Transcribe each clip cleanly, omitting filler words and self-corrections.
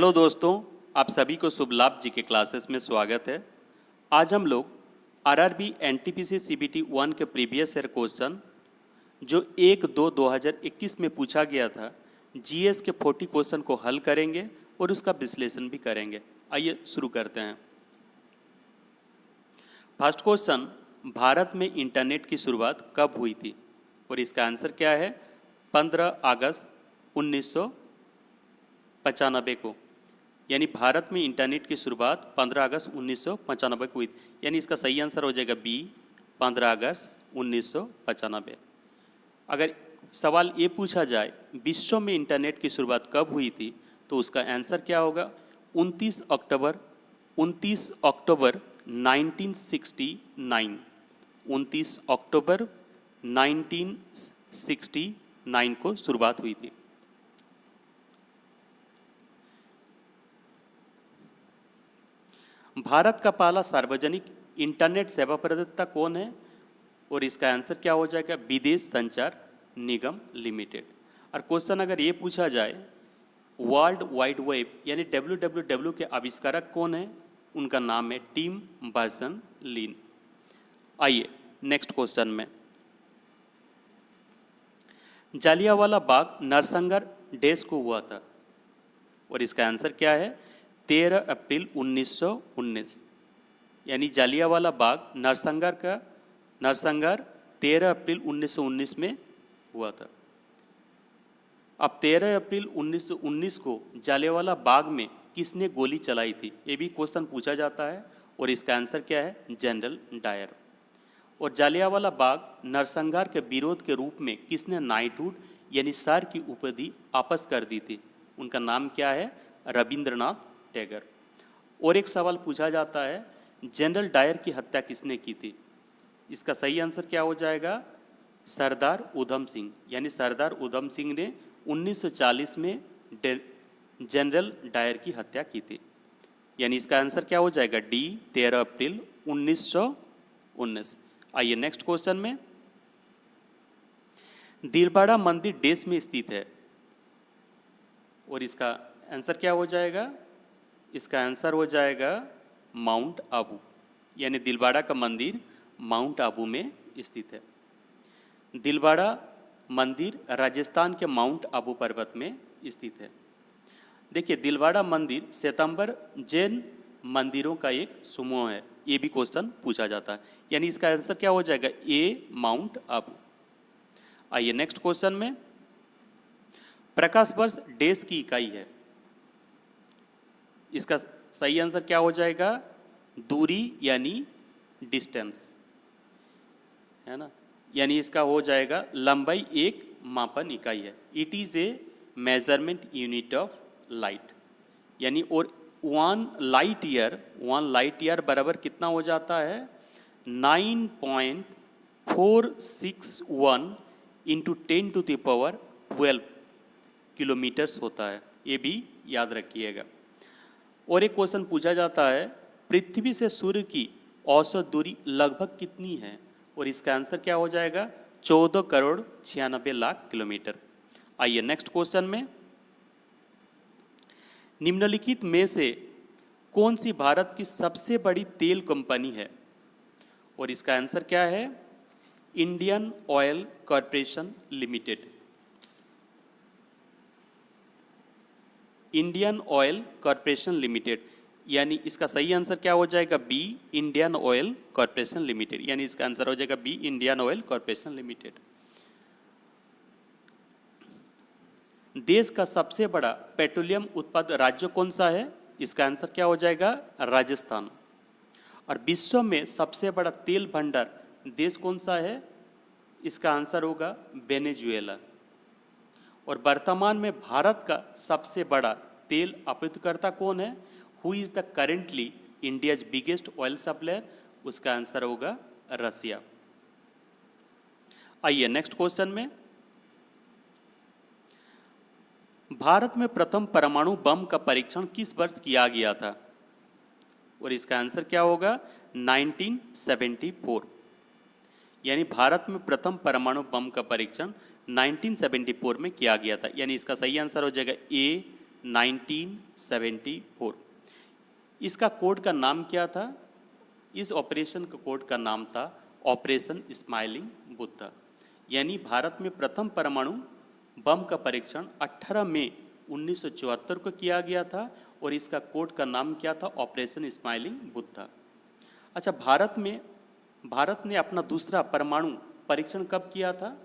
Hello दोस्तों, आप सभी को शुभ लाभ जी के क्लासेस में स्वागत है। आज हम लोग आरआरबी एनटीपीसी सीबीटी 1 के प्रीवियस ईयर क्वेश्चन जो 1-2-2021 में पूछा गया था जीएस के 40 क्वेश्चन को हल करेंगे और उसका विश्लेषण भी करेंगे। आइए शुरू करते हैं। फर्स्ट क्वेश्चन, भारत में इंटरनेट की शुरुआत कब हुई थी? और इसका आंसर क्या है? 15 अगस्त 1995 को। यानी भारत में इंटरनेट की शुरुआत 15 अगस्त 1995 को हुई थी। यानी इसका सही आंसर हो जाएगा बी, 15 अगस्त 1995। अगर सवाल ये पूछा जाए विश्व में इंटरनेट की शुरुआत कब हुई थी, तो उसका आंसर क्या होगा? 29 अक्टूबर 1969। 29 अक्टूबर 1969 को शुरुआत हुई थी। भारत का पहला सार्वजनिक इंटरनेट सेवा प्रदाता कौन है? और इसका आंसर क्या हो जाएगा? विदेश संचार निगम लिमिटेड। और क्वेश्चन अगर ये पूछा जाए वर्ल्ड वाइड वेब यानी WWW के आविष्कारक कौन है? उनका नाम है टिम बर्नर्स-ली। आइए नेक्स्ट क्वेश्चन में, जालियांवाला बाग नरसंहार डेज को हुआ था? और इसका आंसर क्या है? 13 अप्रैल 1919। यानी जालियांवाला बाग नरसंहार 13 अप्रैल 1919 में हुआ था। अब 13 अप्रैल 1919 को जालियांवाला बाग में किसने गोली चलाई थी? ये भी क्वेश्चन पूछा जाता है। और इसका आंसर क्या है? General Dyer. और जालियांवाला बाग नरसंहार के विरोध के रूप में किसने नाइटहुड यानी सर की उपाधि वापस कर दी थी? उनका नाम क्या है? रविंद्रनाथ टैगोर। और एक सवाल पूछा जाता है जनरल डायर की हत्या किसने की थी? इसका सही आंसर क्या हो जाएगा? सरदार उधम सिंह। यानी सरदार उधम सिंह ने 1940 में जनरल डायर की हत्या की थी। यानी इसका आंसर क्या हो जाएगा? डी, 13 अप्रैल 1919। आइए नेक्स्ट क्वेश्चन में, दिलवाड़ा मंदिर देश में स्थित है? और इसका आंसर क्या हो जाएगा? इसका आंसर हो जाएगा माउंट आबू। यानी दिलवाड़ा का मंदिर माउंट आबू में स्थित है। दिलवाड़ा मंदिर राजस्थान के माउंट आबू पर्वत में स्थित है। देखिए, दिलवाड़ा मंदिर श्वेतांबर जैन मंदिरों का एक समूह है। ये भी क्वेश्चन पूछा जाता है। यानी इसका आंसर क्या हो जाएगा? ए, माउंट आबू। आइए नेक्स्ट क्वेश्चन में, प्रकाश वर्ष देश की इकाई है? इसका सही आंसर क्या हो जाएगा? दूरी यानी डिस्टेंस, है ना। यानी इसका हो जाएगा लंबाई एक मापन इकाई है। It is a measurement unit of light. यानी और 1 लाइट ईयर बराबर कितना हो जाता है? 9.461 इंटू 10⁻12 किलोमीटर्स होता है। ये भी याद रखिएगा। और एक क्वेश्चन पूछा जाता है पृथ्वी से सूर्य की औसत दूरी लगभग कितनी है? और इसका आंसर क्या हो जाएगा? 14 करोड़ 96 लाख किलोमीटर। आइए नेक्स्ट क्वेश्चन में, निम्नलिखित में से कौन सी भारत की सबसे बड़ी तेल कंपनी है? और इसका आंसर क्या है? Indian Oil Corporation Limited. Indian Oil Corporation Limited. यानी इसका सही आंसर क्या हो जाएगा? B, Indian Oil Corporation Limited. यानी इसका आंसर हो जाएगा B, Indian Oil Corporation Limited. देश का सबसे बड़ा पेट्रोलियम उत्पादक राज्य कौन सा है? इसका आंसर क्या हो जाएगा? राजस्थान। और विश्व में सबसे बड़ा तेल भंडार देश कौन सा है? इसका आंसर होगा वेनेजुएला। और वर्तमान में भारत का सबसे बड़ा तेल आपूर्तिकर्ता कौन है? Who is the currently India's biggest oil supplier? उसका आंसर होगा रसिया। आइए नेक्स्ट क्वेश्चन में, भारत में प्रथम परमाणु बम का परीक्षण किस वर्ष किया गया था? और इसका आंसर क्या होगा? 1974। यानी भारत में प्रथम परमाणु बम का परीक्षण 1974 में किया गया था। यानी इसका सही आंसर हो जाएगा ए, 1974। इसका कोड का नाम क्या था? इस ऑपरेशन का कोड का नाम था ऑपरेशन स्माइलिंग बुद्धा। यानी भारत में प्रथम परमाणु बम का परीक्षण 18 मई 1974 को किया गया था और इसका कोड का नाम क्या था? Operation smiling Buddha. अच्छा, भारत ने अपना दूसरा परमाणु परीक्षण कब किया था?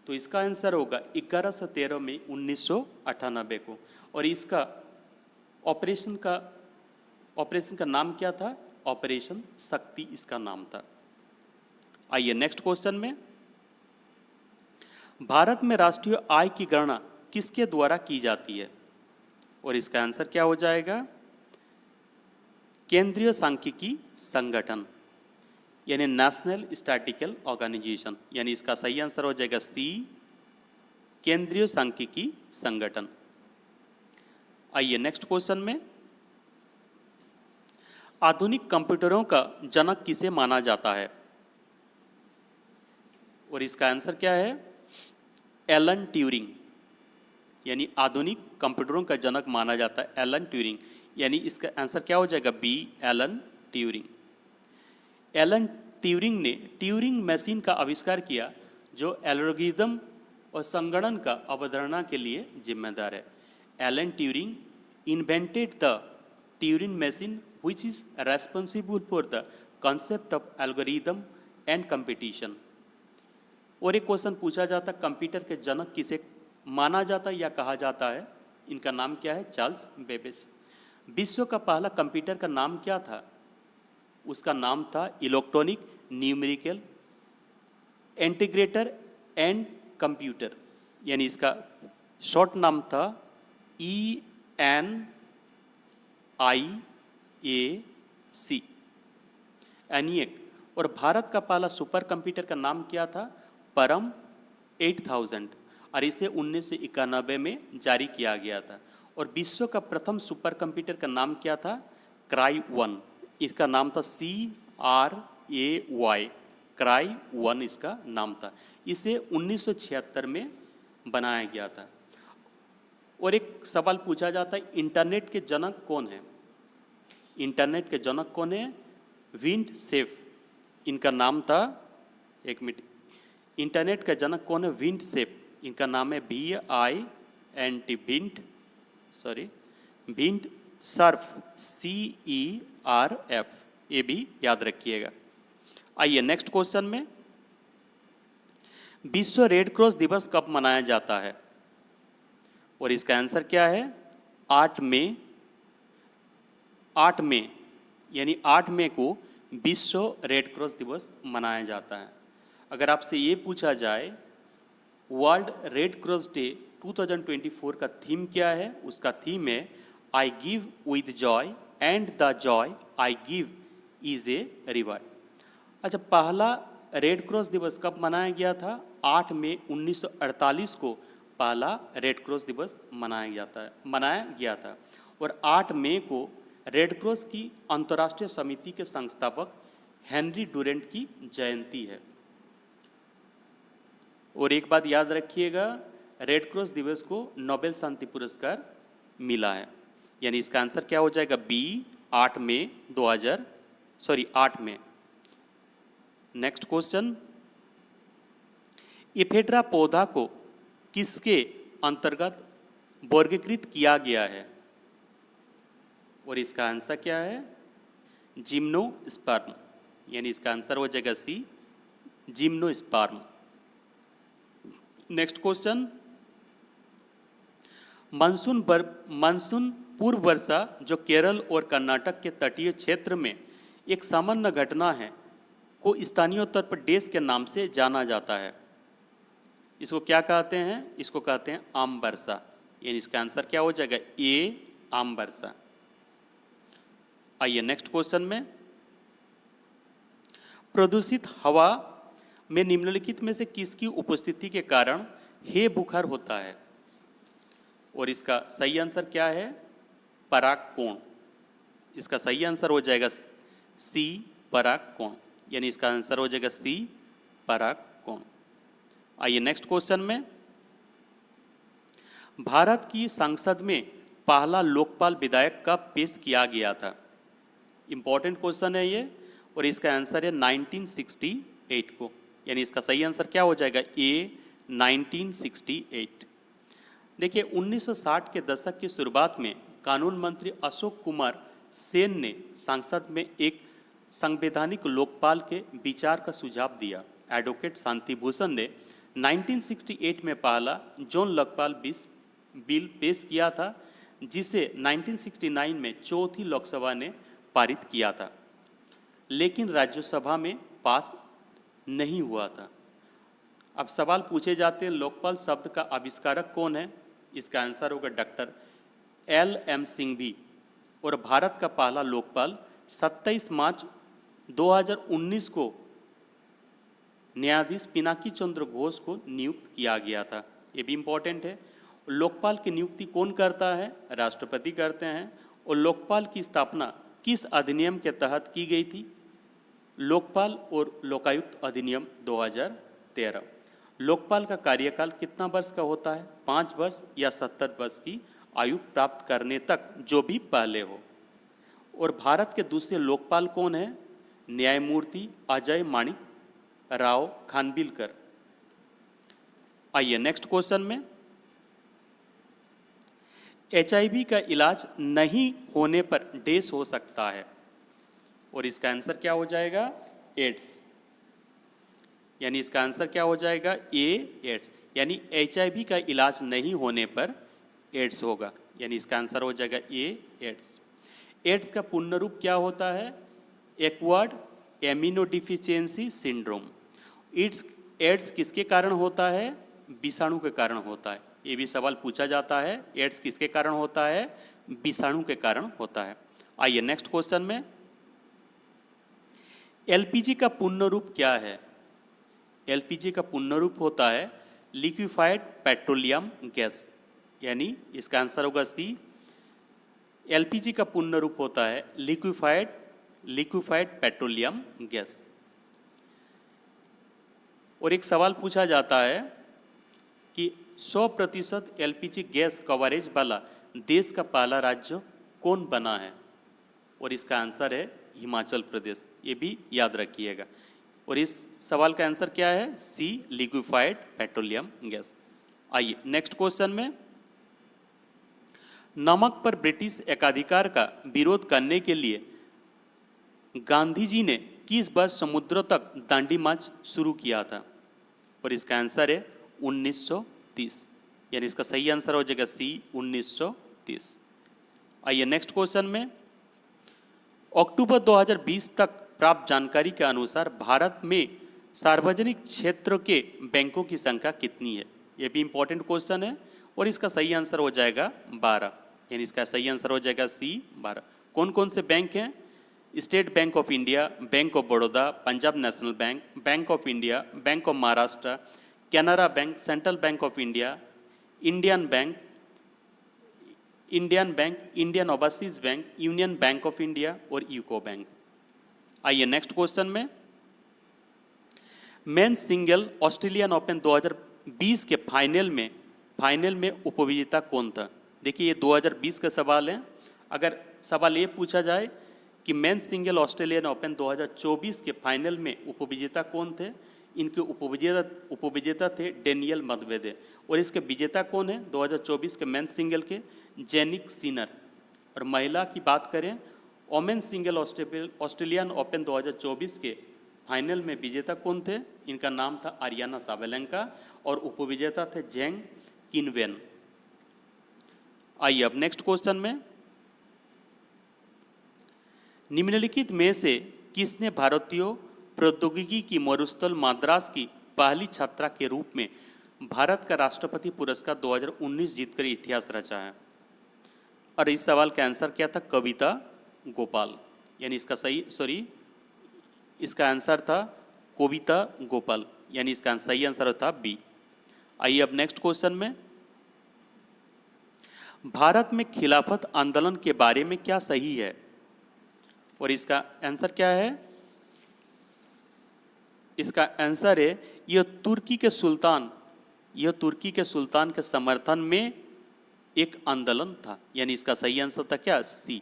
तो इसका आंसर होगा 11 से 13 मई 1998 को। और इसका ऑपरेशन का नाम क्या था? ऑपरेशन शक्ति इसका नाम था। आइए नेक्स्ट क्वेश्चन में। भारत में राष्ट्रीय आय की गणना किसके द्वारा की जाती है? और इसका आंसर क्या हो जाएगा? केंद्रीय सांख्यिकी संगठन, यानी नेशनल स्टैटिस्टिकल ऑर्गेनाइजेशन। यानी इसका सही आंसर हो जाएगा सी, केंद्रीय सांख्यिकी संगठन। आइए नेक्स्ट क्वेश्चन में। आधुनिक कंप्यूटरों का जनक किसे माना जाता है? और इसका आंसर क्या है? Alan Turing. यानी आधुनिक कंप्यूटरों का जनक माना जाता है एलन ट्यूरिंग। यानी इसका आंसर क्या हो जाएगा? B, Alan Turing. Alan Turing ने ट्यूरिंग मशीन का आविष्कार किया जो एल्गोरिदम और संगणन का अवधारणा के लिए जिम्मेदार है। Alan Turing invented the Turing machine which is responsible for the concept of algorithm and competition। और एक क्वेश्चन पूछा जाता, कंप्यूटर के जनक किसे माना जाता है या कहा जाता है? इनका नाम क्या है? Charles Babbage. विश्व का पहला कंप्यूटर का नाम क्या था? उसका नाम था electronic numerical integrator and computer. यानी इसका शॉर्ट नाम था ENIAC, एनिएक। और भारत का पहला सुपर कंप्यूटर का नाम क्या था? परम 8000, और इसे 1991 में जारी किया गया था। और विश्व का प्रथम सुपर कंप्यूटर का नाम क्या था? क्राई 1। इसका नाम था CRAY, क्राई 1 इसका नाम था। इसे 1976 में बनाया गया था। और एक सवाल पूछा जाता है, इंटरनेट के जनक कौन है? इंटरनेट के जनक कौन है? Wind safe. इनका नाम था, एक मिनट, इंटरनेट का जनक कौन है? Wind safe. इनका नाम है VINT, विंड सर्फ, CERF। ये भी याद रखिएगा। आइए नेक्स्ट क्वेश्चन में। विश्व रेड क्रॉस दिवस कब मनाया जाता है? और इसका आंसर क्या है? 8 मई। 8 मई, यानी 8 मई को विश्व रेड क्रॉस दिवस मनाया जाता है। अगर आपसे ये पूछा जाए वर्ल्ड रेड क्रॉस डे 2024 का थीम क्या है? उसका थीम है I give with Joy and the Joy I give is a reward. अच्छा, पहला रेड क्रॉस दिवस कब मनाया गया था? 8 मई 1948 को पहला रेड क्रॉस दिवस मनाया गया था। और 8 मई को रेड क्रॉस की अंतर्राष्ट्रीय समिति के संस्थापक हेनरी डुरेंट की जयंती है। और एक बात याद रखिएगा, रेड क्रॉस दिवस को नोबेल शांति पुरस्कार मिला है। यानी इसका आंसर क्या हो जाएगा? बी, 8 मई। Next question. इफेड्रा पौधा को किसके अंतर्गत वर्गीकृत किया गया है? और इसका आंसर क्या है? जिम्नोस्पर्म। यानी इसका आंसर हो जाएगा सी, जिम्नोस्पर्म। Next question. मानसून पूर्व वर्षा जो केरल और कर्नाटक के तटीय क्षेत्र में एक सामान्य घटना है को स्थानीय तौर पर डेस के नाम से जाना जाता है। इसको क्या कहते हैं? इसको कहते हैं आम वर्षा। यानी इसका आंसर क्या हो जाएगा? ए, आम वर्षा। आइए नेक्स्ट क्वेश्चन में। प्रदूषित हवा में निम्नलिखित में से किसकी उपस्थिति के कारण हे बुखार होता है? और इसका सही आंसर क्या है? परागकण। इसका सही आंसर हो जाएगा सी, परागकण। यानी इसका आंसर हो जाएगा सी, परागकण। आइए नेक्स्ट क्वेश्चन में। भारत की संसद में पहला लोकपाल विधेयक कब पेश किया गया था? इंपॉर्टेंट क्वेश्चन है ये, और इसका आंसर है 1968 को। यानी इसका सही आंसर क्या हो जाएगा? ए 1968। देखिए 1960 के दशक की शुरुआत में कानून मंत्री अशोक कुमार सेन ने संसद में एक संवैधानिक लोकपाल के विचार का सुझाव दिया। एडवोकेट शांति भूषण ने 1968 में पहला जॉन लोकपाल बिल पेश किया था, जिसे 1969 में चौथी लोकसभा ने पारित किया था, लेकिन राज्यसभा में पास नहीं हुआ था। अब सवाल पूछे जाते हैं, लोकपाल शब्द का आविष्कारक कौन है? इसका आंसर होगा डॉक्टर LM सिंघवी। और भारत का पहला लोकपाल 27 मार्च 2019 को न्यायाधीश पिनाकी चंद्र घोष को नियुक्त किया गया था। ये भी इम्पोर्टेंट है। लोकपाल की नियुक्ति कौन करता है? राष्ट्रपति करते हैं। और लोकपाल की स्थापना किस अधिनियम के तहत की गई थी? लोकपाल और लोकायुक्त अधिनियम 2013। लोकपाल का कार्यकाल कितना वर्ष का होता है? 5 वर्ष या 70 वर्ष की आयु प्राप्त करने तक, जो भी पहले हो। और भारत के दूसरे लोकपाल कौन है? न्यायमूर्ति अजय माणिक राव खानविलकर। आइए नेक्स्ट क्वेश्चन में, HIV का इलाज नहीं होने पर डैश हो सकता है? और इसका आंसर क्या हो जाएगा? एड्स। यानी इसका आंसर क्या हो जाएगा? ए एड्स। यानी HIV का इलाज नहीं होने पर एड्स होगा। यानी इसका आंसर हो जाएगा ए एड्स। एड्स का पूर्ण रूप क्या होता है? Acquired immunodeficiency syndrome. एड्स किसके कारण होता है? विषाणु के कारण होता है। ये भी सवाल पूछा जाता है, एड्स किसके कारण होता है? विषाणु के कारण होता है। आइए नेक्स्ट क्वेश्चन में, LPG का पूर्ण रूप क्या है? LPG का पूर्ण रूप होता है लिक्विफाइड पेट्रोलियम गैस। यानी इसका आंसर होगा सी। LPG का पूर्ण रूप होता है लिक्विफाइड पेट्रोलियम गैस। और एक सवाल पूछा जाता है कि 100% LPG गैस कवरेज वाला देश का पहला राज्य कौन बना है? और इसका आंसर है हिमाचल प्रदेश। ये भी याद रखिएगा। और इस सवाल का आंसर क्या है? सी लिक्विफाइड पेट्रोलियम गैस। आइए नेक्स्ट क्वेश्चन में, नमक पर ब्रिटिश एकाधिकार का विरोध करने के लिए गांधी जी ने किस वर्ष समुद्र तक दांडी मार्च शुरू किया था? और इसका आंसर है 1930। यानी इसका सही आंसर हो जाएगा सी 1930। आइए नेक्स्ट क्वेश्चन में, अक्टूबर 2020 तक प्राप्त जानकारी के अनुसार भारत में सार्वजनिक क्षेत्र के बैंकों की संख्या कितनी है? ये भी इंपॉर्टेंट क्वेश्चन है। और इसका सही आंसर हो जाएगा 12। यानी इसका सही आंसर हो जाएगा सी 12। कौन कौन से बैंक हैं? State bank of India, bank of Baroda, Punjab national bank, bank of India, bank of Maharashtra, Canara bank, central bank of India, Indian bank, Indian overseas bank, union bank of India और यूको बैंक। आइए next question में, men's single Australian open 2020 के final में उपविजेता कौन था? देखिए ये 2020 का सवाल है। अगर सवाल ये पूछा जाए कि मेंस सिंगल ऑस्ट्रेलियन ओपन 2024 के फाइनल में उपविजेता कौन थे, इनके उपविजेता थे डेनियल मेदवेदेव। और इसके विजेता कौन है 2024 के मेंस सिंगल के? Jannik Sinner. और महिला की बात करें, ओमेन सिंगल ऑस्ट्रेलियन ओपन 2024 के फाइनल में विजेता कौन थे? इनका नाम था आरियाना साबेलेंका और उपविजेता थे जेंग किनवेन। आइए अब नेक्स्ट क्वेश्चन में, निम्नलिखित में से किसने भारतीय प्रौद्योगिकी की मरुस्थल मद्रास की पहली छात्रा के रूप में भारत का राष्ट्रपति पुरस्कार 2019 जीतकर इतिहास रचा है? और इस सवाल का आंसर क्या था? कविता गोपाल। यानी इसका आंसर था कविता गोपाल। यानी इसका सही आंसर था बी। आइए अब नेक्स्ट क्वेश्चन में, भारत में खिलाफत आंदोलन के बारे में क्या सही है? और इसका आंसर क्या है? इसका आंसर है यह तुर्की के सुल्तान के समर्थन में एक आंदोलन था, यानी इसका सही आंसर था क्या, सी।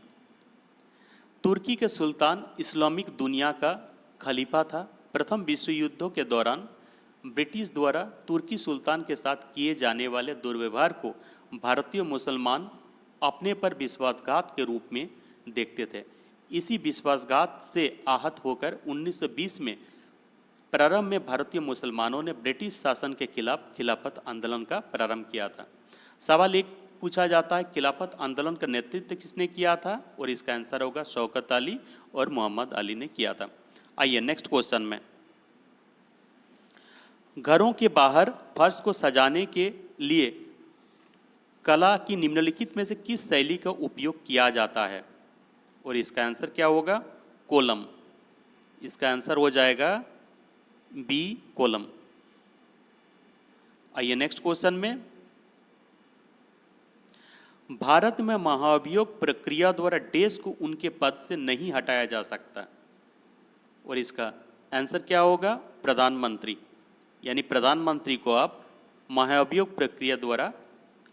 तुर्की के सुल्तान इस्लामिक दुनिया का खलीफा था। प्रथम विश्व युद्धों के दौरान ब्रिटिश द्वारा तुर्की सुल्तान के साथ किए जाने वाले दुर्व्यवहार को भारतीय मुसलमान अपने पर विश्वासघात के रूप में देखते थे। इसी विश्वासघात से आहत होकर 1920 में प्रारंभ में भारतीय मुसलमानों ने ब्रिटिश शासन के खिलाफ खिलाफत आंदोलन का प्रारंभ किया था। सवाल एक पूछा जाता है, खिलाफत आंदोलन का नेतृत्व किसने किया था, और इसका आंसर होगा शौकत अली और मोहम्मद अली ने किया था। आइए नेक्स्ट क्वेश्चन में, घरों के बाहर फर्श को सजाने के लिए कला की निम्नलिखित में से किस शैली का उपयोग किया जाता है, और इसका आंसर क्या होगा, कोलम। इसका आंसर हो जाएगा बी, कोलम। आइए नेक्स्ट क्वेश्चन में, भारत में महाभियोग प्रक्रिया द्वारा देश को उनके पद से नहीं हटाया जा सकता, और इसका आंसर क्या होगा, प्रधानमंत्री। यानी प्रधानमंत्री को आप महाभियोग प्रक्रिया द्वारा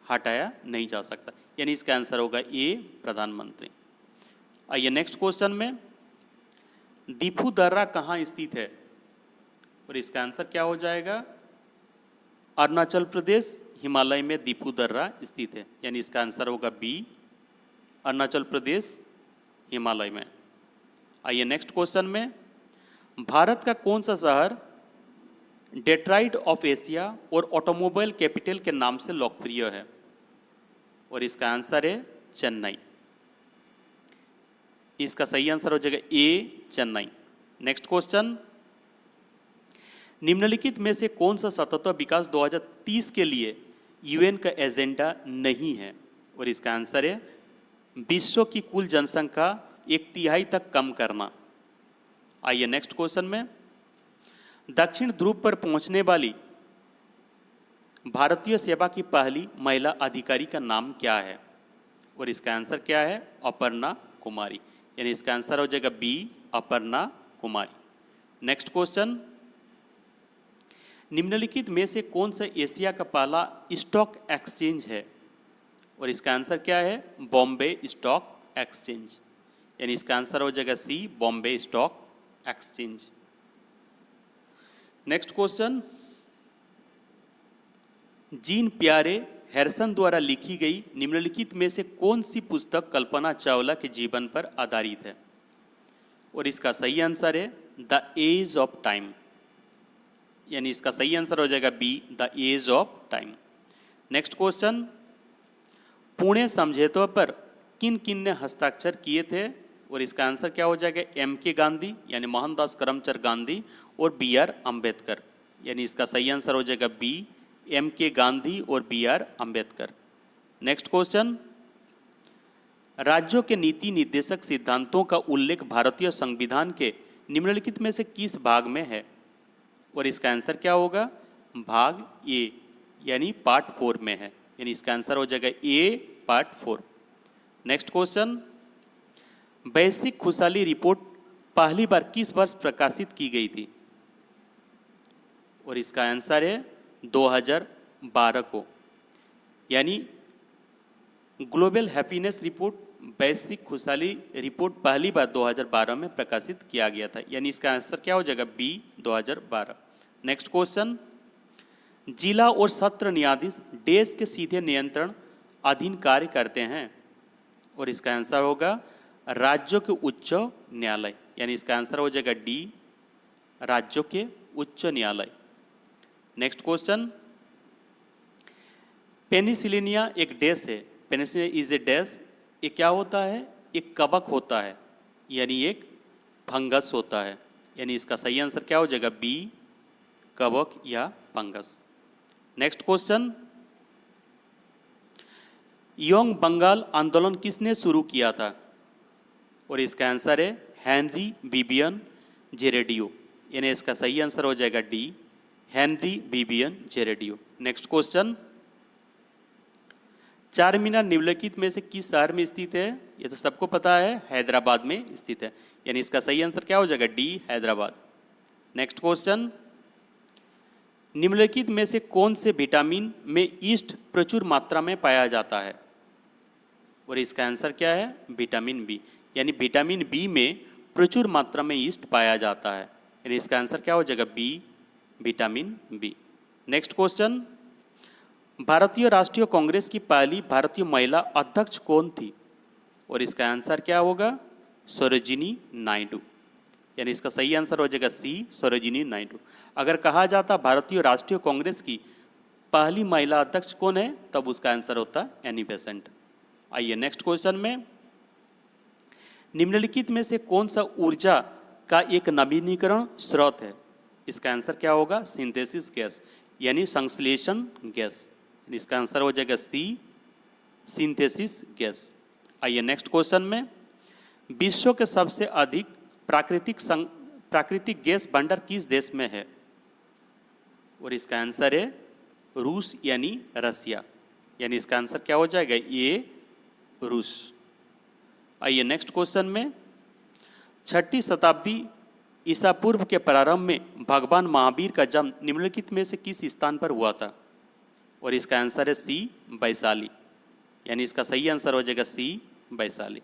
हटाया नहीं जा सकता, यानी इसका आंसर होगा ए, प्रधानमंत्री। आइए नेक्स्ट क्वेश्चन में, दीफू दर्रा कहाँ स्थित है, और इसका आंसर क्या हो जाएगा, अरुणाचल प्रदेश हिमालय में दीफू दर्रा स्थित है, यानी इसका आंसर होगा बी, अरुणाचल प्रदेश हिमालय में। आइए नेक्स्ट क्वेश्चन में, भारत का कौन सा शहर डेट्राइट ऑफ एशिया और ऑटोमोबाइल कैपिटल के नाम से लोकप्रिय है, और इसका आंसर है चेन्नई। इसका सही आंसर हो जाएगा ए, चेन्नई। नेक्स्ट क्वेश्चन, निम्नलिखित में से कौन सा सतत विकास 2030 के लिए यूएन का एजेंडा नहीं है, और इसका आंसर है विश्व की कुल जनसंख्या 1/3 तक कम करना। आइए नेक्स्ट क्वेश्चन में, दक्षिण ध्रुव पर पहुंचने वाली भारतीय सेवा की पहली महिला अधिकारी का नाम क्या है, और इसका आंसर क्या है, अपर्णा कुमारी। यानी इसका आंसर हो जाएगा बी, अपर्णा कुमारी। नेक्स्ट क्वेश्चन, निम्नलिखित में से कौन सा एशिया का पहला स्टॉक एक्सचेंज है, और इसका आंसर क्या है, बॉम्बे स्टॉक एक्सचेंज। यानी इसका आंसर हो जाएगा C, Bombay stock exchange. Next question, Jean Pierre Harrison द्वारा लिखी गई निम्नलिखित में से कौन सी पुस्तक कल्पना चावला के जीवन पर आधारित है, और इसका सही आंसर है द एज ऑफ टाइम। यानी इसका सही आंसर हो जाएगा B, the age of time. Next question, Pune समझौते पर किन किन ने हस्ताक्षर किए थे, और इसका आंसर क्या हो जाएगा, एम के गांधी यानी मोहनदास करमचंद गांधी और बी आर अम्बेडकर। यानी इसका सही आंसर हो जाएगा बी, एम के गांधी और B R Ambedkar. Next question, राज्यों के नीति निर्देशक सिद्धांतों का उल्लेख भारतीय संविधान के निम्नलिखित में से किस भाग में है, और इसका आंसर क्या होगा, भाग ए यानी पार्ट 4 में है। यानी इसका आंसर हो जाएगा ए, पार्ट 4। नेक्स्ट क्वेश्चन, वैश्विक खुशहाली रिपोर्ट पहली बार किस वर्ष प्रकाशित की गई थी, और इसका आंसर है 2012 को। यानी ग्लोबल हैप्पीनेस रिपोर्ट, वैश्विक खुशहाली रिपोर्ट पहली बार 2012 में प्रकाशित किया गया था। यानी इसका आंसर क्या हो जाएगा बी, 2012। नेक्स्ट क्वेश्चन, जिला और सत्र न्यायाधीश देश के सीधे नियंत्रण अधीन कार्य करते हैं, और इसका आंसर होगा राज्यों के उच्च न्यायालय। यानी इसका आंसर हो जाएगा डी, राज्यों के उच्च न्यायालय। नेक्स्ट क्वेश्चन, पेनिसिलिनिया एक डैश है, पेनिसिलिनिया इज ए डैश, ये क्या होता है, एक कवक होता है, यानी एक फंगस होता है। यानी इसका सही आंसर क्या हो जाएगा बी, कवक या fungus. Next question, young Bengal आंदोलन किसने शुरू किया था, और इसका आंसर है हेनरी विवियन जेरेडियो। यानी इसका सही आंसर हो जाएगा डी, हेनरी विवियन जेरेडियो। नेक्स्ट क्वेश्चन, चार मीनार निम्नलिखित में से किस शहर में स्थित है, ये तो सबको पता है, हैदराबाद में स्थित है। यानी इसका सही आंसर क्या हो जाएगा डी, हैदराबाद। नेक्स्ट क्वेश्चन, निम्नलिखित में से कौन से विटामिन में ईस्ट प्रचुर मात्रा में पाया जाता है, और इसका आंसर क्या है? Vitamin B. यानी विटामिन बी में प्रचुर मात्रा में यीस्ट पाया जाता है, यानी इसका आंसर क्या हो जाएगा? B, vitamin B. Next question, भारतीय राष्ट्रीय कांग्रेस की पहली भारतीय महिला अध्यक्ष कौन थी? और इसका आंसर क्या होगा? सरोजिनी नायडू। यानी इसका सही आंसर हो जाएगा सी, सरोजिनी नायडू। अगर कहा जाता भारतीय राष्ट्रीय कांग्रेस की पहली महिला अध्यक्ष कौन है, तब उसका आंसर होता एनी बेसेंट। आइए नेक्स्ट क्वेश्चन में, निम्नलिखित में से कौन सा ऊर्जा का एक नवीनीकरण स्रोत है? इसका आंसर क्या होगा? सिंथेसिस गैस, यानी संश्लेषण गैस। इसका आंसर हो जाएगा सी, सिंथेसिस गैस। आइए नेक्स्ट क्वेश्चन में, विश्व के सबसे अधिक प्राकृतिक गैस भंडार किस देश में है? और इसका आंसर है रूस, यानी रसिया। यानी इसका आंसर क्या हो जाएगा? ये रूस। आइए नेक्स्ट क्वेश्चन में, 6ठी शताब्दी ईसा पूर्व के प्रारंभ में भगवान महावीर का जन्म निम्नलिखित में से किस स्थान पर हुआ था? और इसका आंसर है सी, वैशाली। यानी इसका सही आंसर हो जाएगा सी, वैशाली।